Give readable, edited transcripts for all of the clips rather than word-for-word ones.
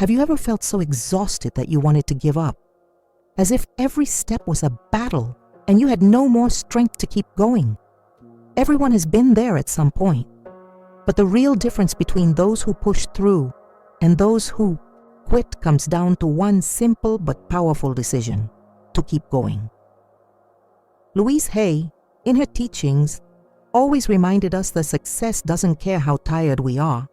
Have you ever felt so exhausted that you wanted to give up? As if every step was a battle and you had no more strength to keep going? Everyone has been there at some point. But the real difference between those who push through and those who quit comes down to one simple but powerful decision: to keep going. Louise Hay, in her teachings, always reminded us that success doesn't care how tired we are.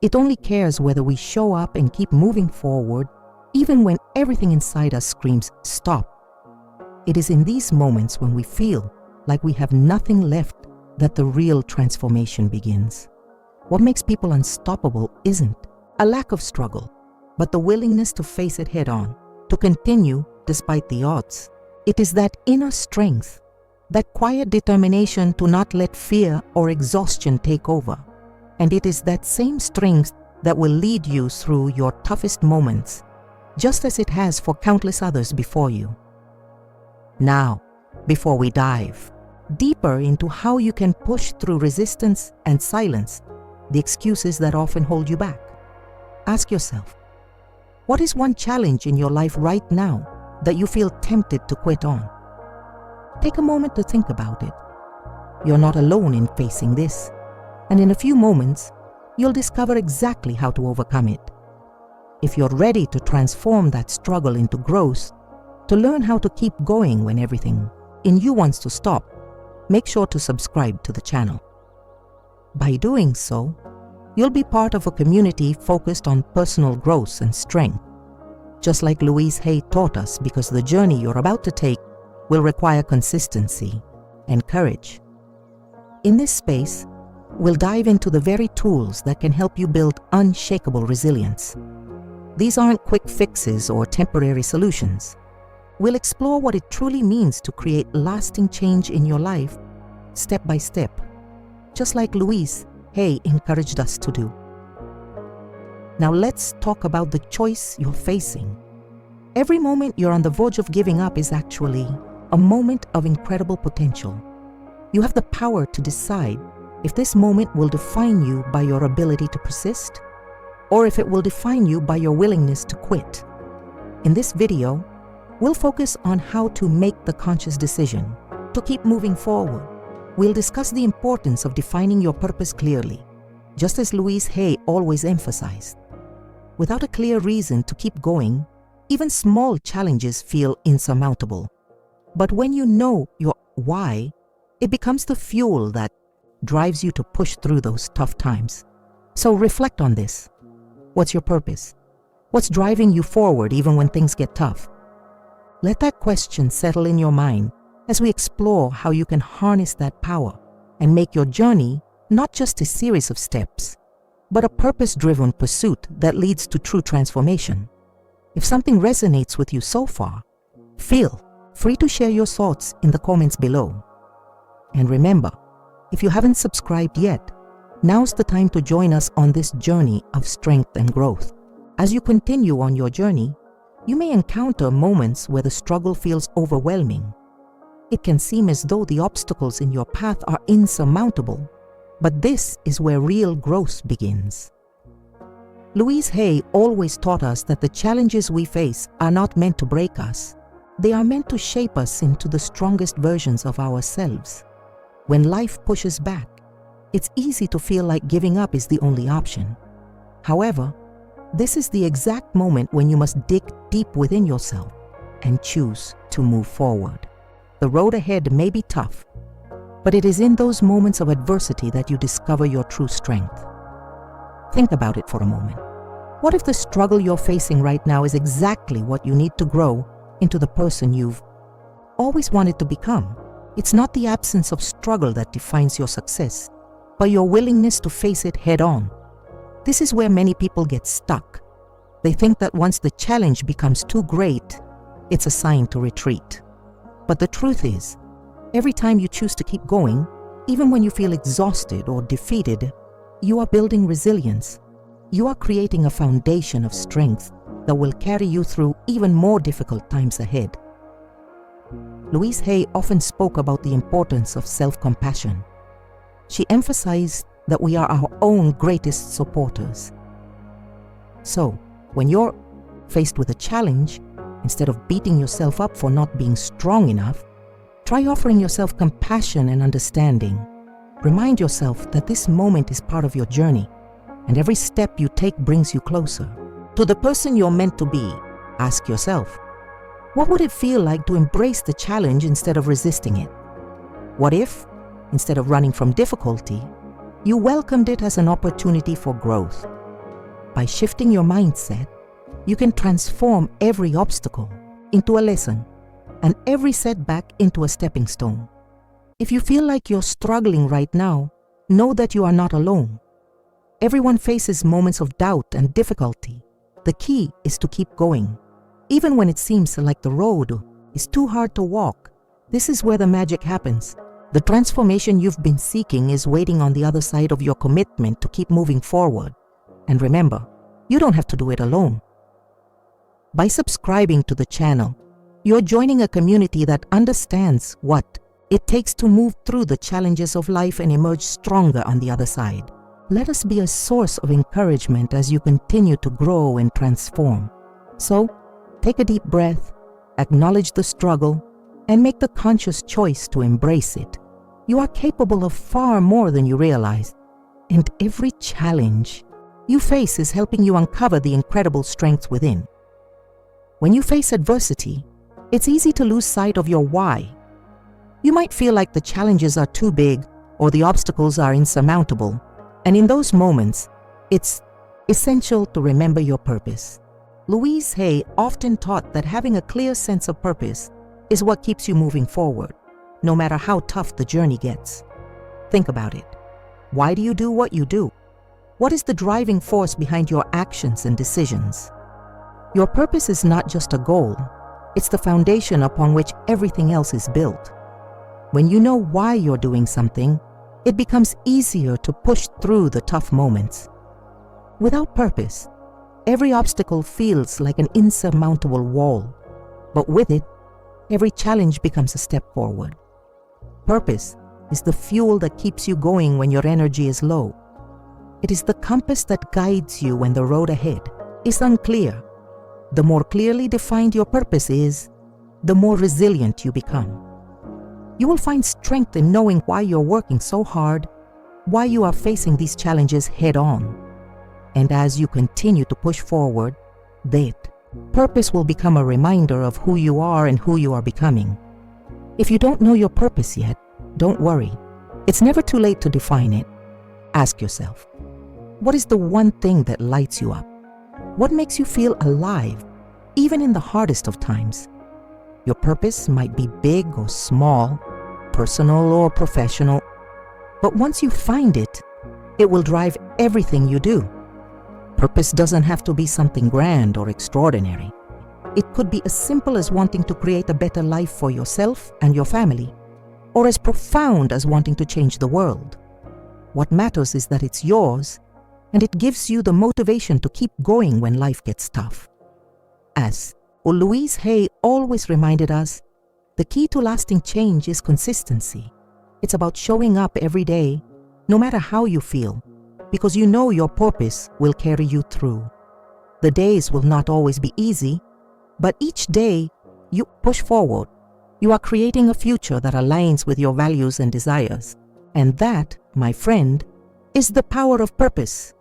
It only cares whether we show up and keep moving forward, even when everything inside us screams, "Stop." It is in these moments when we feel like we have nothing left that the real transformation begins. What makes people unstoppable isn't a lack of struggle, but the willingness to face it head on, to continue despite the odds. It is that inner strength, that quiet determination to not let fear or exhaustion take over. And it is that same strength that will lead you through your toughest moments, just as it has for countless others before you. Now, before we dive deeper into how you can push through resistance and silence the excuses that often hold you back, ask yourself, what is one challenge in your life right now that you feel tempted to quit on? Take a moment to think about it. You're not alone in facing this, and in a few moments, you'll discover exactly how to overcome it. If you're ready to transform that struggle into growth, to learn how to keep going when everything in you wants to stop, make sure to subscribe to the channel. By doing so, you'll be part of a community focused on personal growth and strength, just like Louise Hay taught us, because the journey you're about to take will require consistency and courage. In this space, we'll dive into the very tools that can help you build unshakable resilience. These aren't quick fixes or temporary solutions. We'll explore what it truly means to create lasting change in your life, step by step, just like Louise Hay encouraged us to do. Now let's talk about the choice you're facing. Every moment you're on the verge of giving up is actually a moment of incredible potential. You have the power to decide if this moment will define you by your ability to persist, or if it will define you by your willingness to quit. In this video, we'll focus on how to make the conscious decision to keep moving forward. We'll discuss the importance of defining your purpose clearly, just as Louise Hay always emphasized. Without a clear reason to keep going, even small challenges feel insurmountable. But when you know your why, it becomes the fuel that drives you to push through those tough times. So reflect on this. What's your purpose? What's driving you forward even when things get tough? Let that question settle in your mind as we explore how you can harness that power and make your journey not just a series of steps, but a purpose-driven pursuit that leads to true transformation. If something resonates with you so far, feel free to share your thoughts in the comments below. And remember, if you haven't subscribed yet, now's the time to join us on this journey of strength and growth. As you continue on your journey, you may encounter moments where the struggle feels overwhelming. It can seem as though the obstacles in your path are insurmountable, but this is where real growth begins. Louise Hay always taught us that the challenges we face are not meant to break us. They are meant to shape us into the strongest versions of ourselves. When life pushes back, it's easy to feel like giving up is the only option. However, this is the exact moment when you must dig deep within yourself and choose to move forward. The road ahead may be tough, but it is in those moments of adversity that you discover your true strength. Think about it for a moment. What if the struggle you're facing right now is exactly what you need to grow into the person you've always wanted to become? It's not the absence of struggle that defines your success, but your willingness to face it head on. This is where many people get stuck. They think that once the challenge becomes too great, it's a sign to retreat. But the truth is, every time you choose to keep going, even when you feel exhausted or defeated, you are building resilience. You are creating a foundation of strength that will carry you through even more difficult times ahead. Louise Hay often spoke about the importance of self-compassion. She emphasized that we are our own greatest supporters. So, When you're faced with a challenge, instead of beating yourself up for not being strong enough, try offering yourself compassion and understanding. Remind yourself that this moment is part of your journey, and every step you take brings you closer to the person you're meant to be. Ask yourself, what would it feel like to embrace the challenge instead of resisting it? What if, instead of running from difficulty, you welcomed it as an opportunity for growth? By shifting your mindset, you can transform every obstacle into a lesson and every setback into a stepping stone. If you feel like you're struggling right now, know that you are not alone. Everyone faces moments of doubt and difficulty. The key is to keep going. Even when it seems like the road is too hard to walk, this is where the magic happens. The transformation you've been seeking is waiting on the other side of your commitment to keep moving forward. And remember, you don't have to do it alone. By subscribing to the channel, you're joining a community that understands what it takes to move through the challenges of life and emerge stronger on the other side. Let us be a source of encouragement as you continue to grow and transform. So, take a deep breath, acknowledge the struggle, and make the conscious choice to embrace it. You are capable of far more than you realize, and every challenge you face is helping you uncover the incredible strength within. When you face adversity, it's easy to lose sight of your why. You might feel like the challenges are too big or the obstacles are insurmountable, and in those moments, it's essential to remember your purpose. Louise Hay often taught that having a clear sense of purpose is what keeps you moving forward, no matter how tough the journey gets. Think about it. Why do you do what you do? What is the driving force behind your actions and decisions? Your purpose is not just a goal, it's the foundation upon which everything else is built. When you know why you're doing something, it becomes easier to push through the tough moments. Without purpose, every obstacle feels like an insurmountable wall, but with it, every challenge becomes a step forward. Purpose is the fuel that keeps you going when your energy is low. It is the compass that guides you when the road ahead is unclear. The more clearly defined your purpose is, the more resilient you become. You will find strength in knowing why you're working so hard, why you are facing these challenges head on. And as you continue to push forward, that purpose will become a reminder of who you are and who you are becoming. If you don't know your purpose yet, don't worry. It's never too late to define it. Ask yourself, what is the one thing that lights you up? What makes you feel alive, even in the hardest of times? Your purpose might be big or small, personal or professional, but once you find it, it will drive everything you do. Purpose doesn't have to be something grand or extraordinary. It could be as simple as wanting to create a better life for yourself and your family, or as profound as wanting to change the world. What matters is that it's yours, and it gives you the motivation to keep going when life gets tough. As Louise Hay always reminded us, the key to lasting change is consistency. It's about showing up every day, no matter how you feel, because you know your purpose will carry you through. The days will not always be easy, but each day you push forward. You are creating a future that aligns with your values and desires. And that, my friend, is the power of purpose.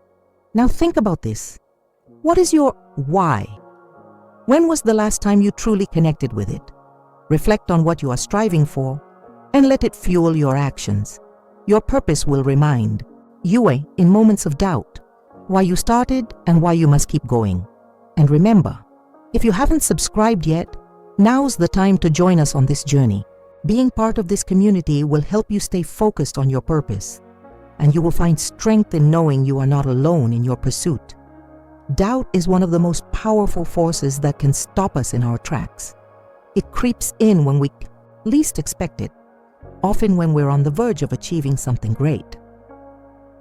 Now think about this. What is your why? When was the last time you truly connected with it? Reflect on what you are striving for and let it fuel your actions. Your purpose will remind you in moments of doubt why you started and why you must keep going. And remember, if you haven't subscribed yet, now's the time to join us on this journey. Being part of this community will help you stay focused on your purpose, and you will find strength in knowing you are not alone in your pursuit. Doubt is one of the most powerful forces that can stop us in our tracks. It creeps in when we least expect it, often when we're on the verge of achieving something great.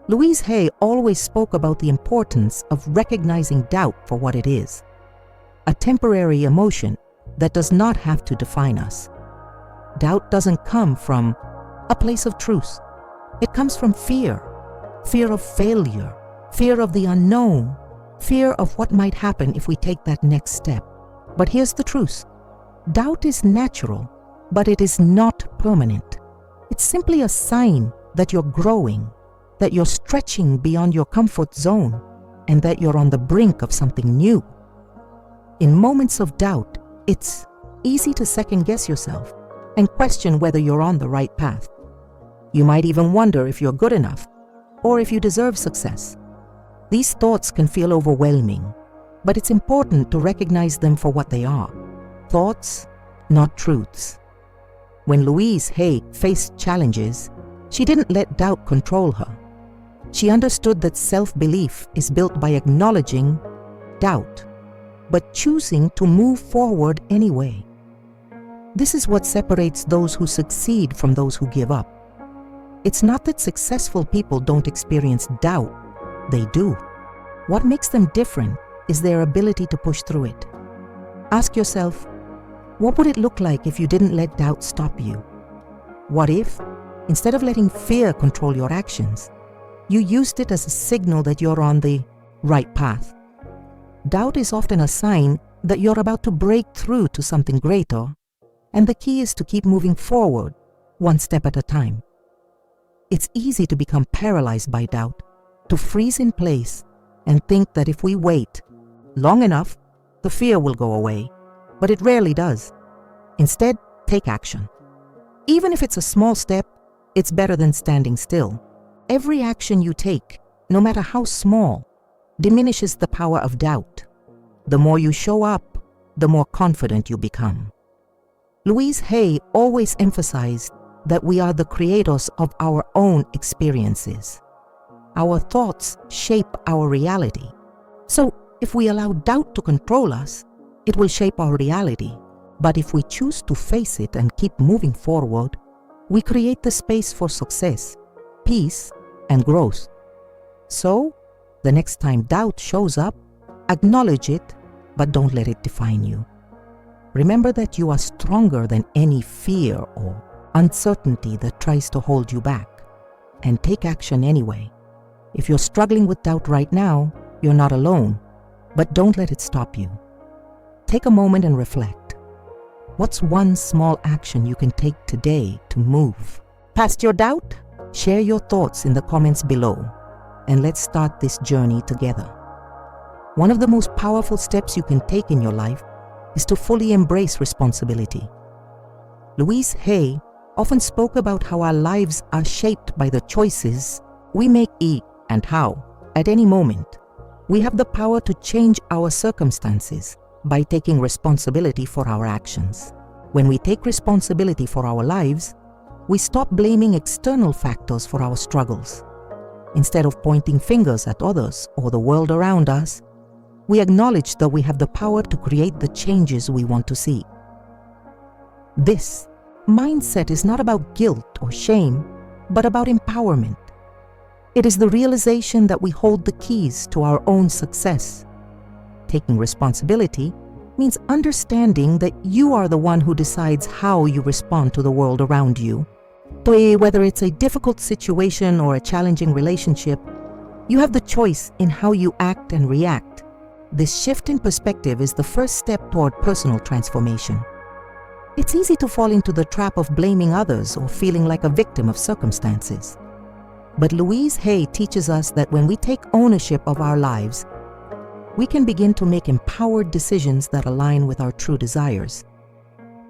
Louise Hay always spoke about the importance of recognizing doubt for what it is, a temporary emotion that does not have to define us. Doubt doesn't come from a place of truth. It comes from fear of failure, fear of the unknown, fear of what might happen if we take that next step. But here's the truth. Doubt is natural, but it is not permanent. It's simply a sign that you're growing, that you're stretching beyond your comfort zone, and that you're on the brink of something new. In moments of doubt, it's easy to second-guess yourself and question whether you're on the right path. You might even wonder if you're good enough or if you deserve success. These thoughts can feel overwhelming, but it's important to recognize them for what they are: thoughts, not truths. When Louise Hay faced challenges, she didn't let doubt control her. She understood that self-belief is built by acknowledging doubt, but choosing to move forward anyway. This is what separates those who succeed from those who give up. It's not that successful people don't experience doubt. They do. What makes them different is their ability to push through it. Ask yourself, what would it look like if you didn't let doubt stop you? What if, instead of letting fear control your actions, you used it as a signal that you're on the right path? Doubt is often a sign that you're about to break through to something greater, and the key is to keep moving forward, one step at a time. It's easy to become paralyzed by doubt, to freeze in place and think that if we wait long enough, the fear will go away, but it rarely does. Instead, take action. Even if it's a small step, it's better than standing still. Every action you take, no matter how small, diminishes the power of doubt. The more you show up, the more confident you become. Louise Hay always emphasized that we are the creators of our own experiences. Our thoughts shape our reality. So, if we allow doubt to control us, it will shape our reality. But if we choose to face it and keep moving forward, we create the space for success, peace, and growth. So, the next time doubt shows up, acknowledge it, but don't let it define you. Remember that you are stronger than any fear or uncertainty that tries to hold you back, and take action anyway. If you're struggling with doubt right now, you're not alone, but don't let it stop you. Take a moment and reflect. What's one small action you can take today to move past your doubt? Share your thoughts in the comments below, and let's start this journey together. One of the most powerful steps you can take in your life is to fully embrace responsibility. Louise Hay often spoke about how our lives are shaped by the choices we make and how, at any moment, we have the power to change our circumstances by taking responsibility for our actions. When we take responsibility for our lives, we stop blaming external factors for our struggles. Instead of pointing fingers at others or the world around us, we acknowledge that we have the power to create the changes we want to see. This mindset is not about guilt or shame, but about empowerment. It is the realization that we hold the keys to our own success. Taking responsibility means understanding that you are the one who decides how you respond to the world around you. Whether it's a difficult situation or a challenging relationship, you have the choice in how you act and react. This shift in perspective is the first step toward personal transformation. It's easy to fall into the trap of blaming others or feeling like a victim of circumstances. But Louise Hay teaches us that when we take ownership of our lives, we can begin to make empowered decisions that align with our true desires.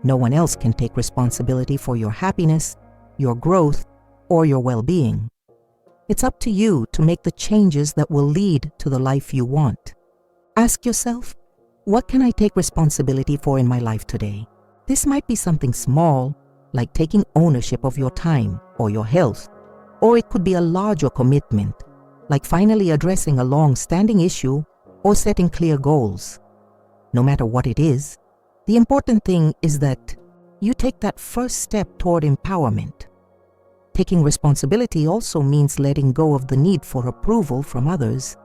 No one else can take responsibility for your happiness, your growth, or your well-being. It's up to you to make the changes that will lead to the life you want. Ask yourself, what can I take responsibility for in my life today? This might be something small, like taking ownership of your time or your health, or it could be a larger commitment, like finally addressing a long-standing issue or setting clear goals. No matter what it is, the important thing is that you take that first step toward empowerment. Taking responsibility also means letting go of the need for approval from others.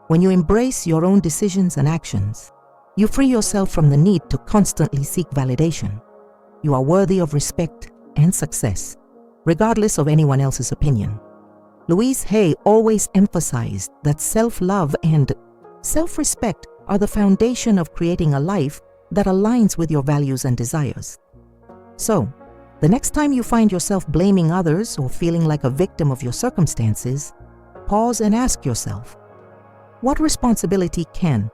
When you embrace your own decisions and actions, you free yourself from the need to constantly seek validation. You are worthy of respect and success, regardless of anyone else's opinion. Louise Hay always emphasized that self-love and Self-respect are the foundation of creating a life that aligns with your values and desires. So, the next time you find yourself blaming others or feeling like a victim of your circumstances, pause and ask yourself, what responsibility can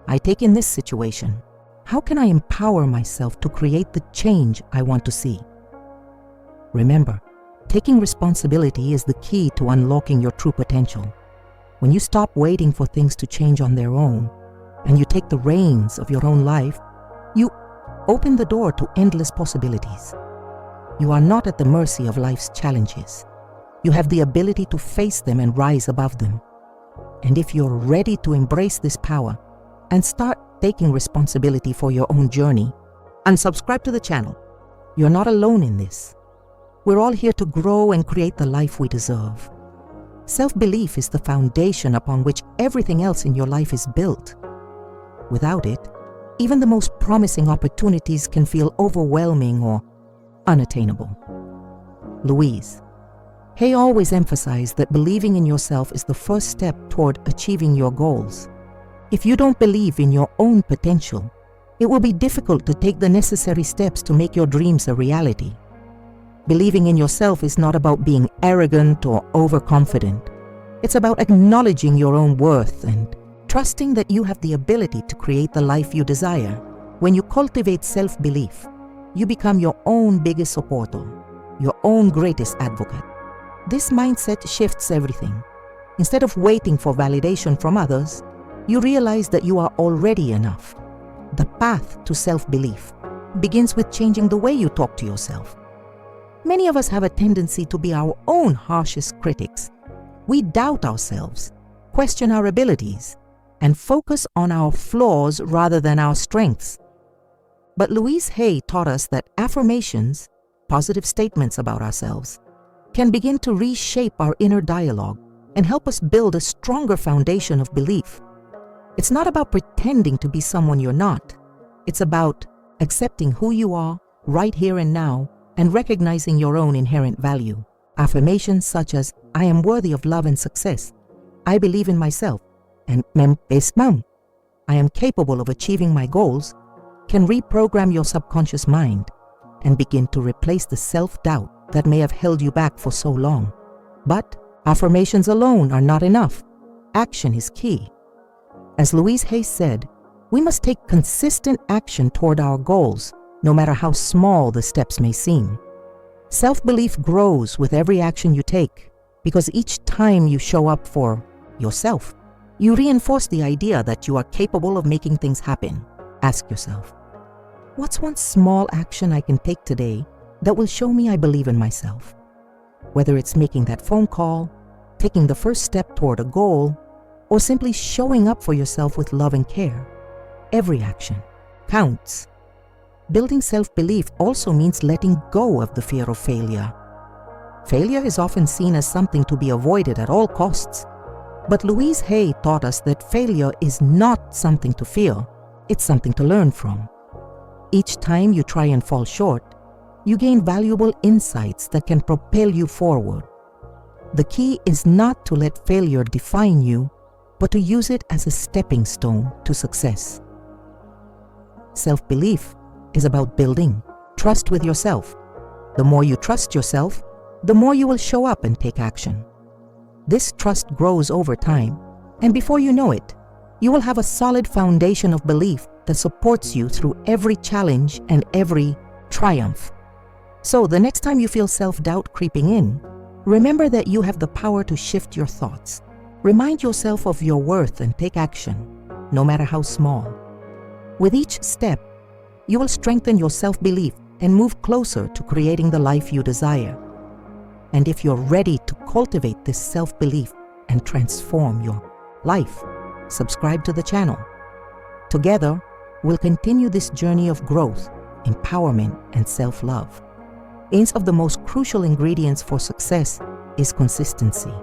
I take in this situation? How can I empower myself to create the change I want to see? Remember, taking responsibility is the key to unlocking your true potential. When you stop waiting for things to change on their own and you take the reins of your own life, you open the door to endless possibilities. You are not at the mercy of life's challenges. You have the ability to face them and rise above them. And if you're ready to embrace this power and start taking responsibility for your own journey, unsubscribe to the channel. You're not alone in this. We're all here to grow and create the life we deserve. Self-belief is the foundation upon which everything else in your life is built. Without it, even the most promising opportunities can feel overwhelming or unattainable. Louise Hay always emphasized that believing in yourself is the first step toward achieving your goals. If you don't believe in your own potential, it will be difficult to take the necessary steps to make your dreams a reality. Believing in yourself is not about being arrogant or overconfident. It's about acknowledging your own worth and trusting that you have the ability to create the life you desire. When you cultivate self-belief, you become your own biggest supporter, your own greatest advocate. This mindset shifts everything. Instead of waiting for validation from others, you realize that you are already enough. The path to self-belief begins with changing the way you talk to yourself. Many of us have a tendency to be our own harshest critics. We doubt ourselves, question our abilities, and focus on our flaws rather than our strengths. But Louise Hay taught us that affirmations, positive statements about ourselves, can begin to reshape our inner dialogue and help us build a stronger foundation of belief. It's not about pretending to be someone you're not. It's about accepting who you are right here and now and recognizing your own inherent value. Affirmations such as, I am worthy of love and success, I believe in myself, and I am capable of achieving my goals, can reprogram your subconscious mind and begin to replace the self-doubt that may have held you back for so long. But affirmations alone are not enough. Action is key. As Louise Hay said, we must take consistent action toward our goals, no matter how small the steps may seem. Self-belief grows with every action you take, because each time you show up for yourself, you reinforce the idea that you are capable of making things happen. Ask yourself, what's one small action I can take today that will show me I believe in myself? Whether it's making that phone call, taking the first step toward a goal, or simply showing up for yourself with love and care, every action counts. Building self-belief also means letting go of the fear of failure. Failure is often seen as something to be avoided at all costs. But Louise Hay taught us that failure is not something to fear, it's something to learn from. Each time you try and fall short, you gain valuable insights that can propel you forward. The key is not to let failure define you, but to use it as a stepping stone to success. Self-belief is about building trust with yourself. The more you trust yourself, the more you will show up and take action. This trust grows over time, and before you know it, you will have a solid foundation of belief that supports you through every challenge and every triumph. So the next time you feel self-doubt creeping in, remember that you have the power to shift your thoughts. Remind yourself of your worth and take action, no matter how small. With each step, you will strengthen your self-belief and move closer to creating the life you desire. And if you're ready to cultivate this self-belief and transform your life, subscribe to the channel. Together, we'll continue this journey of growth, empowerment, and self-love. One of the most crucial ingredients for success is consistency.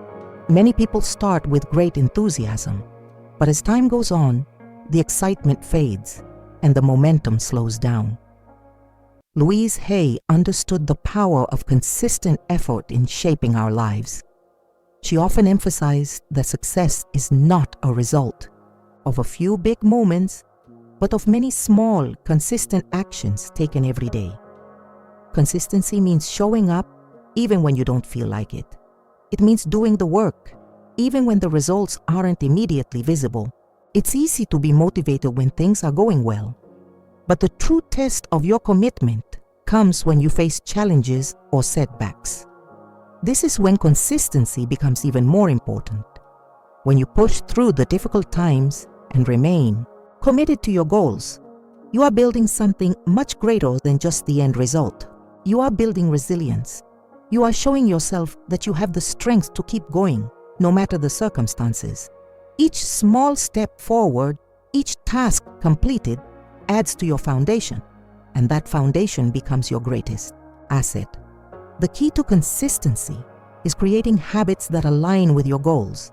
Many people start with great enthusiasm, but as time goes on, the excitement fades and the momentum slows down. Louise Hay understood the power of consistent effort in shaping our lives. She often emphasized that success is not a result, of a few big moments, but of many small, consistent actions taken every day. Consistency means showing up even when you don't feel like it. It means doing the work, even when the results aren't immediately visible. It's easy to be motivated when things are going well. But the true test of your commitment comes when you face challenges or setbacks. This is when consistency becomes even more important. When you push through the difficult times and remain committed to your goals, you are building something much greater than just the end result. You are building resilience. You are showing yourself that you have the strength to keep going, no matter the circumstances. Each small step forward, each task completed, adds to your foundation, and that foundation becomes your greatest asset. The key to consistency is creating habits that align with your goals.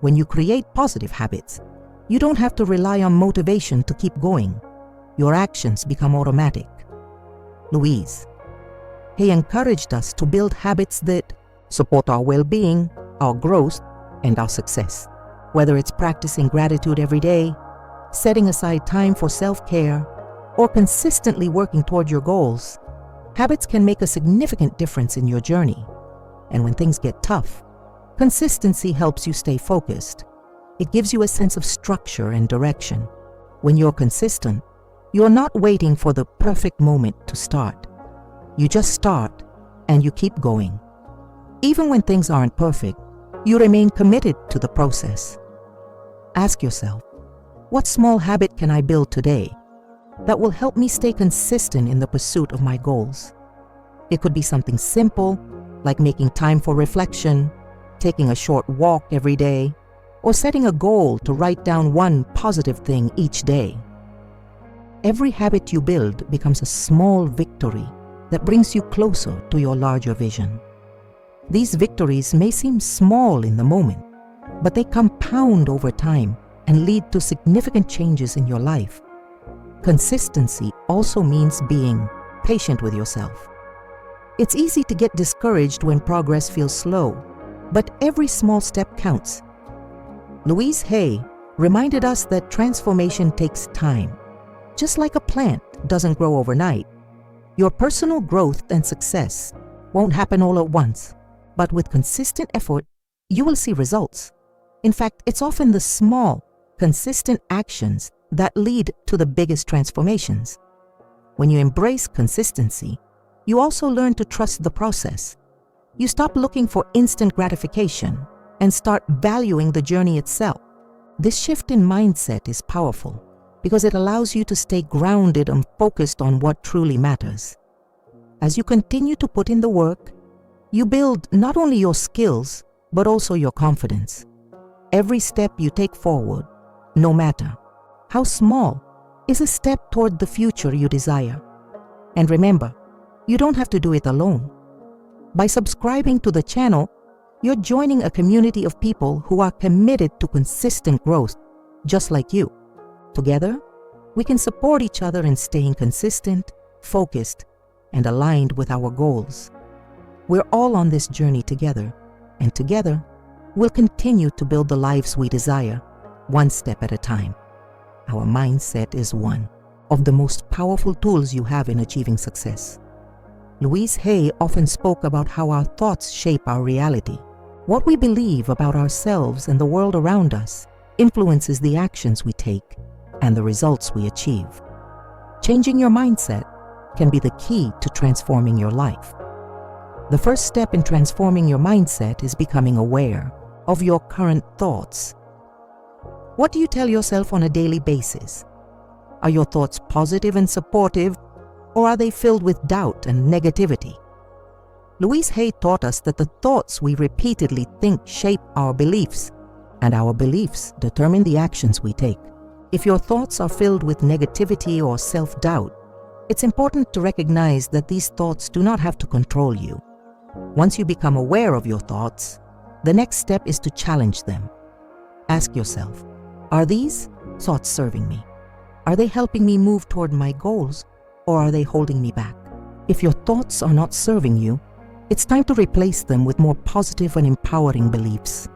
When you create positive habits, you don't have to rely on motivation to keep going. Your actions become automatic. Louise Hay encouraged us to build habits that support our well-being, our growth, and our success. Whether it's practicing gratitude every day, setting aside time for self-care, or consistently working toward your goals, habits can make a significant difference in your journey. And when things get tough, consistency helps you stay focused. It gives you a sense of structure and direction. When you're consistent, you're not waiting for the perfect moment to start. You just start and you keep going. Even when things aren't perfect, you remain committed to the process. Ask yourself, what small habit can I build today that will help me stay consistent in the pursuit of my goals? It could be something simple, like making time for reflection, taking a short walk every day, or setting a goal to write down one positive thing each day. Every habit you build becomes a small victory that brings you closer to your larger vision. These victories may seem small in the moment, but they compound over time and lead to significant changes in your life. Consistency also means being patient with yourself. It's easy to get discouraged when progress feels slow, but every small step counts. Louise Hay reminded us that transformation takes time. Just like a plant doesn't grow overnight, your personal growth and success won't happen all at once, but with consistent effort, you will see results. In fact, it's often the small, consistent actions that lead to the biggest transformations. When you embrace consistency, you also learn to trust the process. You stop looking for instant gratification and start valuing the journey itself. This shift in mindset is powerful because it allows you to stay grounded and focused on what truly matters. As you continue to put in the work, you build not only your skills, but also your confidence. Every step you take forward, no matter how small, is a step toward the future you desire. And remember, you don't have to do it alone. By subscribing to the channel, you're joining a community of people who are committed to consistent growth, just like you. Together, we can support each other in staying consistent, focused, and aligned with our goals. We're all on this journey together, and together, we'll continue to build the lives we desire, one step at a time. Our mindset is one of the most powerful tools you have in achieving success. Louise Hay often spoke about how our thoughts shape our reality. What we believe about ourselves and the world around us influences the actions we take and the results we achieve. Changing your mindset can be the key to transforming your life. The first step in transforming your mindset is becoming aware of your current thoughts. What do you tell yourself on a daily basis? Are your thoughts positive and supportive, or are they filled with doubt and negativity? Louise Hay taught us that the thoughts we repeatedly think shape our beliefs, and our beliefs determine the actions we take. If your thoughts are filled with negativity or self-doubt, it's important to recognize that these thoughts do not have to control you. Once you become aware of your thoughts, the next step is to challenge them. Ask yourself, are these thoughts serving me? Are they helping me move toward my goals, or are they holding me back? If your thoughts are not serving you, it's time to replace them with more positive and empowering beliefs.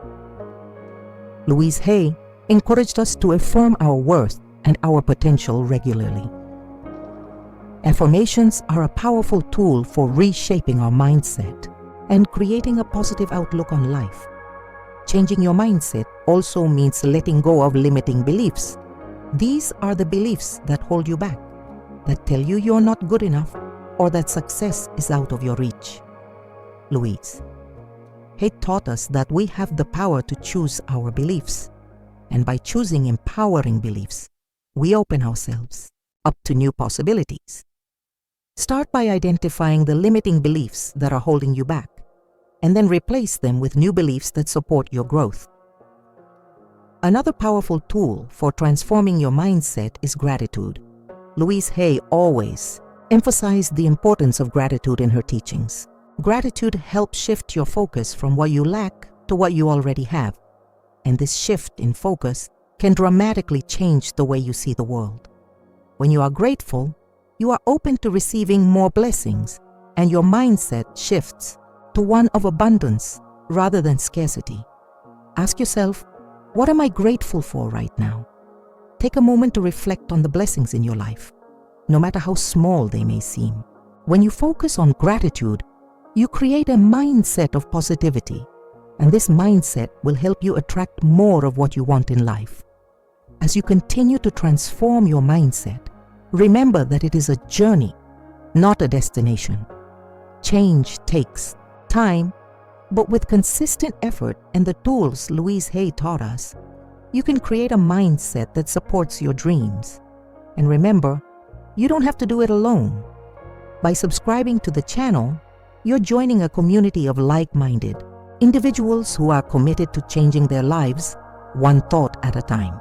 Louise Hay encouraged us to affirm our worth and our potential regularly. Affirmations are a powerful tool for reshaping our mindset and creating a positive outlook on life. Changing your mindset also means letting go of limiting beliefs. These are the beliefs that hold you back, that tell you you're not good enough or that success is out of your reach. Louise Hay taught us that we have the power to choose our beliefs, and by choosing empowering beliefs, we open ourselves up to new possibilities. Start by identifying the limiting beliefs that are holding you back, and then replace them with new beliefs that support your growth. Another powerful tool for transforming your mindset is gratitude. Louise Hay always emphasized the importance of gratitude in her teachings. Gratitude helps shift your focus from what you lack to what you already have, and this shift in focus can dramatically change the way you see the world. When you are grateful, you are open to receiving more blessings, and your mindset shifts to one of abundance rather than scarcity. Ask yourself, what am I grateful for right now? Take a moment to reflect on the blessings in your life, no matter how small they may seem. When you focus on gratitude, you create a mindset of positivity, and this mindset will help you attract more of what you want in life. As you continue to transform your mindset, remember that it is a journey, not a destination. Change takes time, but with consistent effort and the tools Louise Hay taught us, you can create a mindset that supports your dreams. And remember, you don't have to do it alone. By subscribing to the channel, you're joining a community of like-minded individuals who are committed to changing their lives one thought at a time.